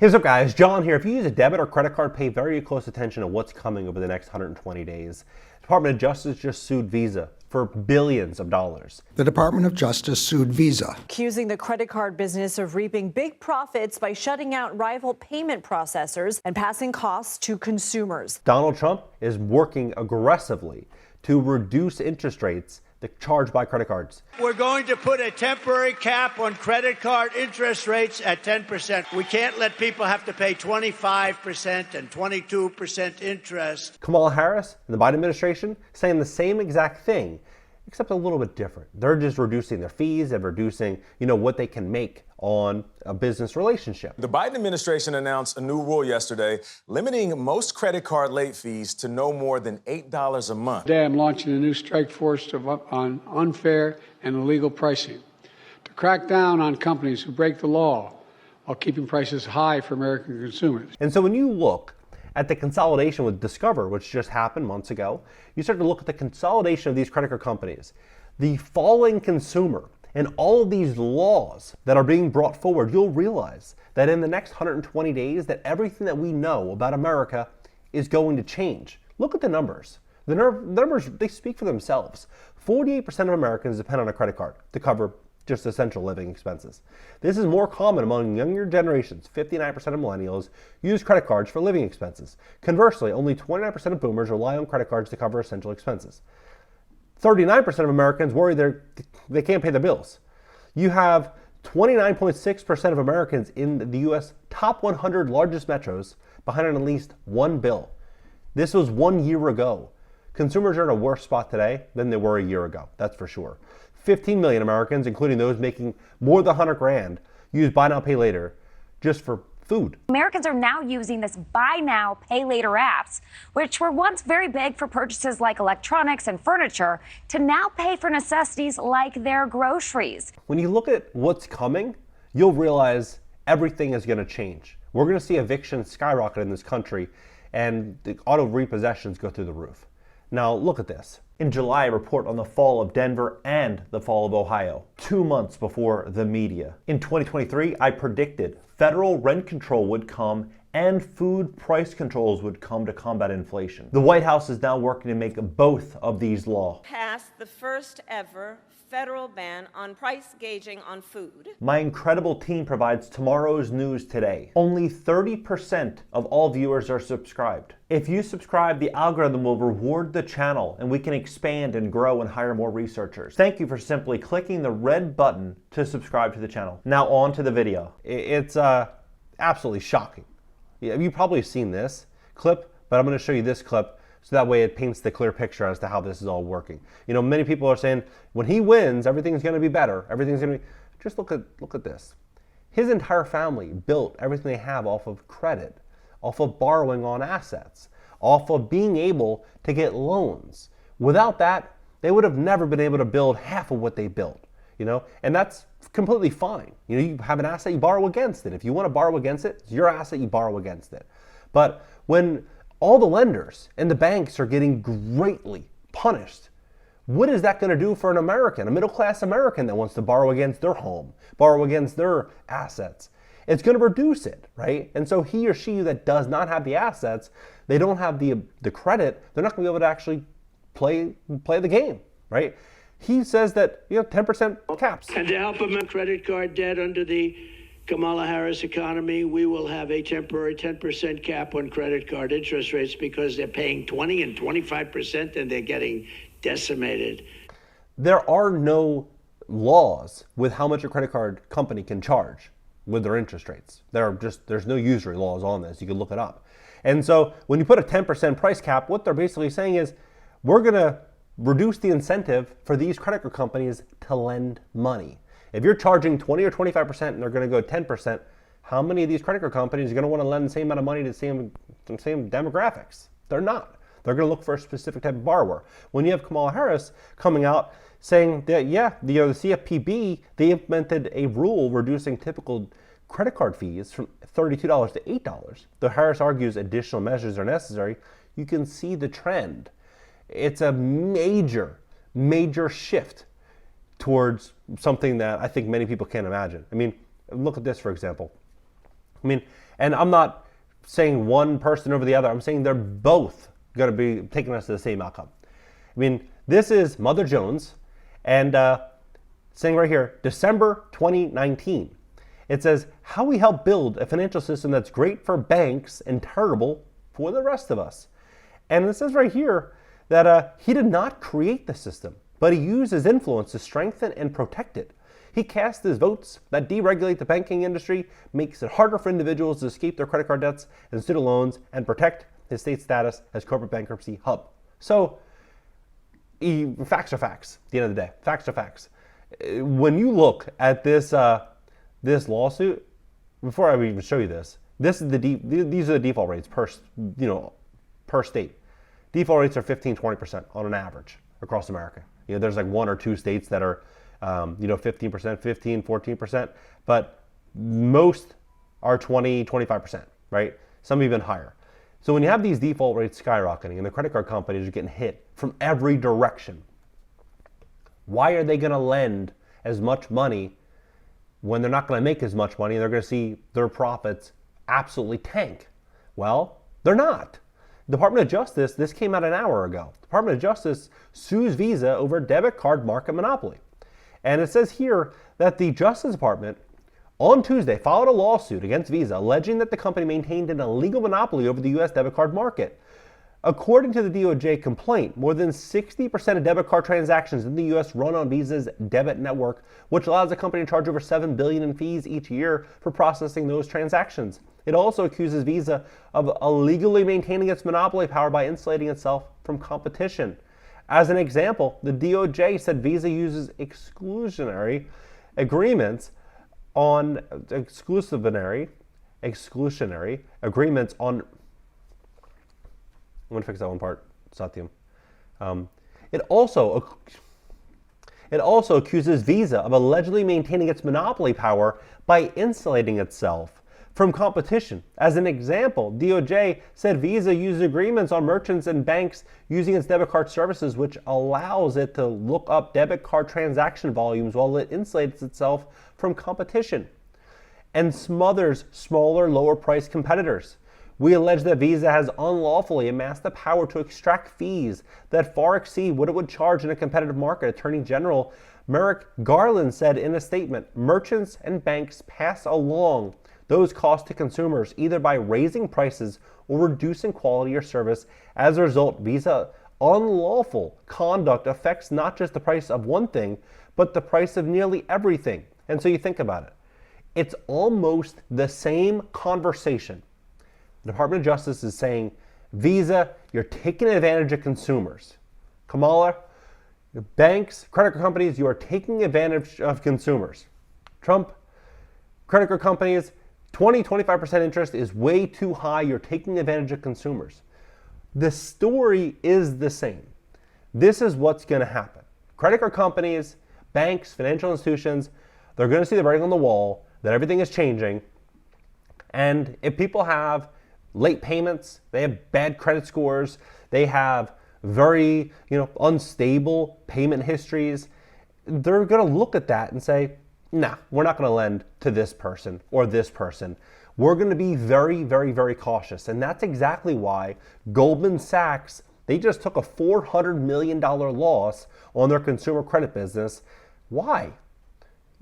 Hey, what's up guys, John here. If you use a debit or credit card, pay very close attention to what's coming over the next 120 days. The Department of Justice just sued Visa for billions of dollars. The Department of Justice sued Visa, accusing the credit card business of reaping big profits by shutting out rival payment processors and passing costs to consumers. Donald Trump is working aggressively to reduce interest rates charged by credit cards. We're going to put a temporary cap on credit card interest rates at 10%. We can't let people have to pay 25% and 22% interest. Kamala Harris and the Biden administration saying the same exact thing, except a little bit different. They're just reducing their fees and reducing, what they can make on a business relationship. The Biden administration announced a new rule yesterday limiting most credit card late fees to no more than $8 a month. Today I'm launching a new strike force on unfair and illegal pricing to crack down on companies who break the law while keeping prices high for American consumers. And so when you look at the consolidation with Discover, which just happened months ago, you start to look at the consolidation of these credit card companies, the falling consumer, and all of these laws that are being brought forward, you'll realize that in the next 120 days that everything that we know about America is going to change. Look at the numbers. The numbers, they speak for themselves. 48% of Americans depend on a credit card to cover just essential living expenses. This is more common among younger generations. 59% of millennials use credit cards for living expenses. Conversely, only 29% of boomers rely on credit cards to cover essential expenses. 39% of Americans worry they can't pay their bills. You have 29.6% of Americans in the U.S. top 100 largest metros behind on at least one bill. This was 1 year ago. Consumers are in a worse spot today than they were a year ago, that's for sure. 15 million Americans, including those making more than 100 grand, use buy now, pay later just for food. Americans are now using this buy now, pay later apps, which were once very big for purchases like electronics and furniture, to now pay for necessities like their groceries. When you look at what's coming, you'll realize everything is going to change. We're going to see evictions skyrocket in this country and the auto repossessions go through the roof. Now look at this. In July, a report on the fall of Denver and the fall of Ohio, 2 months before the media. In 2023, I predicted federal rent control would come and food price controls would come to combat inflation. The White House is now working to make both of these laws. Passed the first ever federal ban on price gauging on food. My incredible team provides tomorrow's news today. Only 30% of all viewers are subscribed. If you subscribe, the algorithm will reward the channel and we can expand and grow and hire more researchers. Thank you for simply clicking the red button to subscribe to the channel. Now on to the video. It's absolutely shocking. You've probably seen this clip, but I'm going to show you this clip so that way it paints the clear picture as to how this is all working. Many people are saying when he wins, everything's going to be better. Everything's going to be. Just look at this. His entire family built everything they have off of credit, off of borrowing on assets, off of being able to get loans. Without that, they would have never been able to build half of what they built. And that's completely fine. You have an asset, you borrow against it. If you want to borrow against it, it's your asset, you borrow against it. But when all the lenders and the banks are getting greatly punished, what is that going to do for an American, a middle-class American that wants to borrow against their home, borrow against their assets? It's going to reduce it, right? And so he or she that does not have the assets, they don't have the credit, they're not going to be able to actually play the game, right? He says that 10% caps. And to help them with credit card debt under the Kamala Harris economy, we will have a temporary 10% cap on credit card interest rates because they're paying 20 and 25% and they're getting decimated. There are no laws with how much a credit card company can charge with their interest rates. There's no usury laws on this. You can look it up. And so when you put a 10% price cap, what they're basically saying is we're going to reduce the incentive for these credit card companies to lend money. If you're charging 20 or 25% and they're going to go 10%, how many of these credit card companies are going to want to lend the same amount of money to the same demographics? They're not. They're going to look for a specific type of borrower. When you have Kamala Harris coming out saying that, the CFPB, they implemented a rule reducing typical credit card fees from $32 to $8. Though Harris argues additional measures are necessary, you can see the trend. It's a major shift towards something that I think many people can't imagine. Look at this, for example. And I'm not saying one person over the other. I'm saying they're both going to be taking us to the same outcome. I mean, this is Mother Jones, and saying right here, December 2019. It says, how we help build a financial system that's great for banks and terrible for the rest of us. And it says right here that he did not create the system, but he used his influence to strengthen and protect it. He cast his votes that deregulate the banking industry, makes it harder for individuals to escape their credit card debts and student loans, and protect his state status as corporate bankruptcy hub. So, facts are facts at the end of the day. Facts are facts. When you look at this this lawsuit, before I even show you this, these are the default rates per state. Default rates are 15-20% on an average across America. There's like one or two states that are 15%, 14%, but most are 20-25%, right? Some even higher. So when you have these default rates skyrocketing and the credit card companies are getting hit from every direction, why are they going to lend as much money when they're not going to make as much money and they're going to see their profits absolutely tank? Well, they're not. The Department of Justice, this came out an hour ago. The Department of Justice sues Visa over debit card market monopoly. And it says here that the Justice Department on Tuesday filed a lawsuit against Visa alleging that the company maintained an illegal monopoly over the U.S. debit card market. According to the DOJ complaint, more than 60% of debit card transactions in the U.S. run on Visa's debit network, which allows the company to charge over $7 billion in fees each year for processing those transactions. It also accuses Visa of illegally maintaining its monopoly power by insulating itself from competition. As an example, the DOJ said Visa uses exclusionary agreements on exclusionary agreements on. I'm going to fix that one part, Satyam. It also accuses Visa of allegedly maintaining its monopoly power by insulating itself from competition. As an example, DOJ said Visa uses agreements on merchants and banks using its debit card services, which allows it to look up debit card transaction volumes while it insulates itself from competition and smothers smaller, lower-priced competitors. We allege that Visa has unlawfully amassed the power to extract fees that far exceed what it would charge in a competitive market. Attorney General Merrick Garland said in a statement, merchants and banks pass along those costs to consumers either by raising prices or reducing quality or service. As a result, Visa unlawful conduct affects not just the price of one thing, but the price of nearly everything. And so you think about it. It's almost the same conversation. The Department of Justice is saying, Visa, you're taking advantage of consumers. Kamala, banks, credit card companies, you are taking advantage of consumers. Trump, credit card companies, 20-25% interest is way too high. You're taking advantage of consumers. The story is the same. This is what's going to happen. Credit card companies, banks, financial institutions, they're going to see the writing on the wall that everything is changing. And if people have late payments, they have bad credit scores, they have very unstable payment histories, they're going to look at that and say, nah, we're not going to lend to this person or this person. We're going to be very, very, very cautious. And that's exactly why Goldman Sachs, they just took a $400 million loss on their consumer credit business. Why?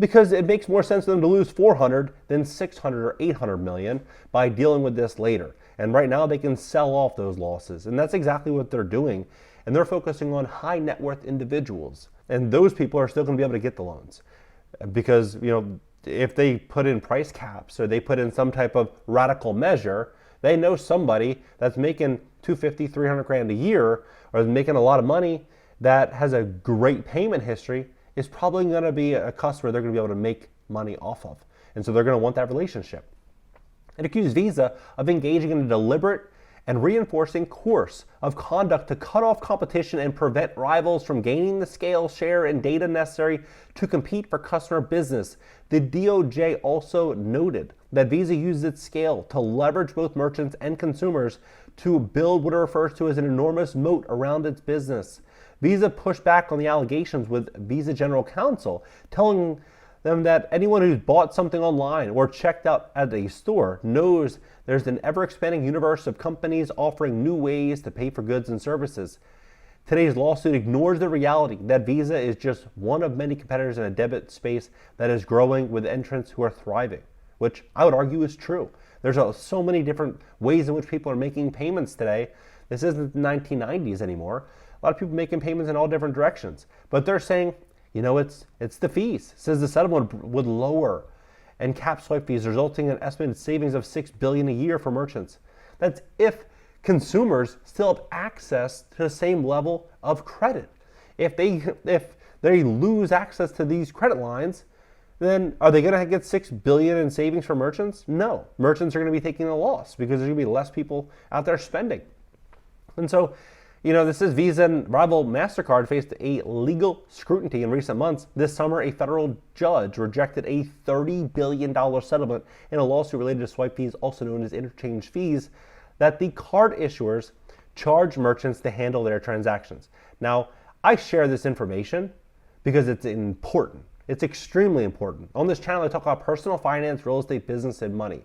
Because it makes more sense for them to lose 400 than 600 or 800 million by dealing with this later. And right now they can sell off those losses. And that's exactly what they're doing. And they're focusing on high net worth individuals. And those people are still going to be able to get the loans. Because, if they put in price caps or they put in some type of radical measure, they know somebody that's making $250,000, $300,000 a year or is making a lot of money that has a great payment history is probably going to be a customer they're going to be able to make money off of. And so they're going to want that relationship. It accused Visa of engaging in a deliberate and reinforcing course of conduct to cut off competition and prevent rivals from gaining the scale, share, and data necessary to compete for customer business. The DOJ also noted that Visa used its scale to leverage both merchants and consumers to build what it refers to as an enormous moat around its business. Visa pushed back on the allegations with Visa General Counsel, telling than that anyone who's bought something online or checked out at a store knows there's an ever-expanding universe of companies offering new ways to pay for goods and services. Today's lawsuit ignores the reality that Visa is just one of many competitors in a debit space that is growing with entrants who are thriving, which I would argue is true. There's so many different ways in which people are making payments today. This isn't the 1990s anymore. A lot of people making payments in all different directions, but they're saying, you know, it's the fees. It says the settlement would lower and cap swipe fees, resulting in an estimated savings of $6 billion a year for merchants. That's if consumers still have access to the same level of credit. If they lose access to these credit lines, then are they going to get $6 billion in savings for merchants? No. Merchants are going to be taking a loss because there's going to be less people out there spending. And so, you know, this is Visa and rival MasterCard faced a legal scrutiny in recent months. This summer, a federal judge rejected a $30 billion settlement in a lawsuit related to swipe fees, also known as interchange fees, that the card issuers charge merchants to handle their transactions. Now, I share this information because it's important. It's extremely important. On this channel, I talk about personal finance, real estate, business, and money.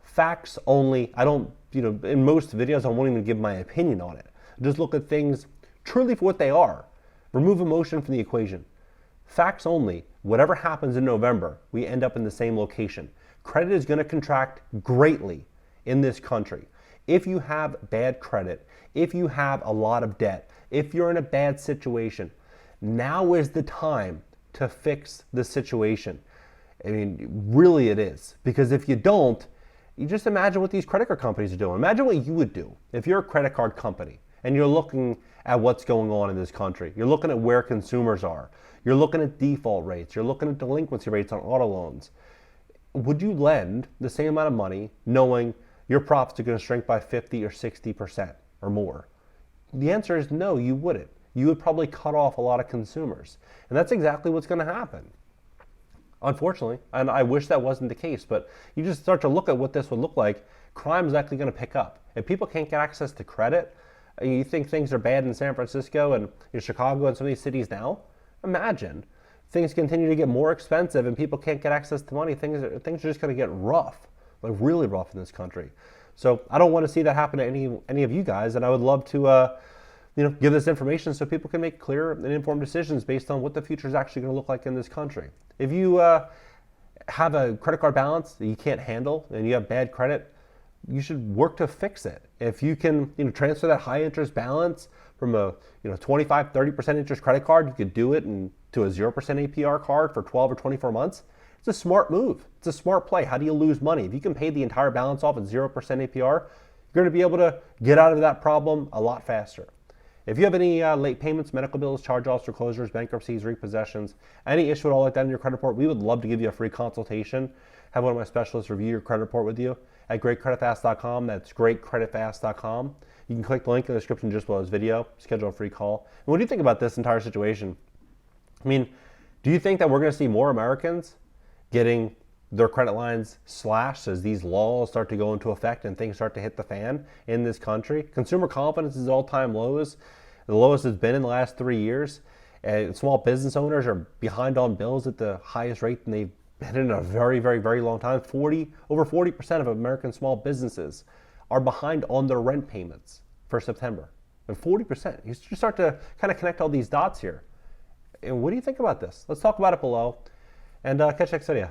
Facts only. I don't, in most videos, I won't even give my opinion on it. Just look at things truly for what they are. Remove emotion from the equation. Facts only. Whatever happens in November, we end up in the same location. Credit is going to contract greatly in this country. If you have bad credit, if you have a lot of debt, if you're in a bad situation, now is the time to fix the situation. I mean, really it is. Because if you don't, you just imagine what these credit card companies are doing. Imagine what you would do if you're a credit card company and you're looking at what's going on in this country. You're looking at where consumers are. You're looking at default rates. You're looking at delinquency rates on auto loans. Would you lend the same amount of money knowing your profits are going to shrink by 50 or 60% or more? The answer is no, you wouldn't. You would probably cut off a lot of consumers. And that's exactly what's going to happen. Unfortunately, and I wish that wasn't the case, but you just start to look at what this would look like, crime is actually going to pick up. If people can't get access to credit, you think things are bad in San Francisco and in Chicago and some of these cities now? Imagine things continue to get more expensive and people can't get access to money. Things are just going to get rough, like really rough in this country. So I don't want to see that happen to any of you guys, and I would love to give this information so people can make clear and informed decisions based on what the future is actually going to look like in this country. If you have a credit card balance that you can't handle and you have bad credit, you should work to fix it. If you can transfer that high interest balance from a 25, 30% interest credit card, you could do it to a 0% APR card for 12 or 24 months. It's a smart move. It's a smart play. How do you lose money? If you can pay the entire balance off at 0% APR, you're going to be able to get out of that problem a lot faster. If you have any late payments, medical bills, charge-offs, foreclosures, bankruptcies, repossessions, any issue at all like that in your credit report, we would love to give you a free consultation. Have one of my specialists review your credit report with you at greatcreditfast.com. That's greatcreditfast.com. You can click the link in the description just below this video, schedule a free call. And what do you think about this entire situation? I mean, do you think that we're going to see more Americans getting their credit lines slashed as these laws start to go into effect and things start to hit the fan in this country? Consumer confidence is all-time lows, the lowest it's been in the last 3 years. And small business owners are behind on bills at the highest rate than they've been in a very, very, very long time. Over 40% of American small businesses are behind on their rent payments for September. And 40%. You start to kind of connect all these dots here. And what do you think about this? Let's talk about it below and catch you next video.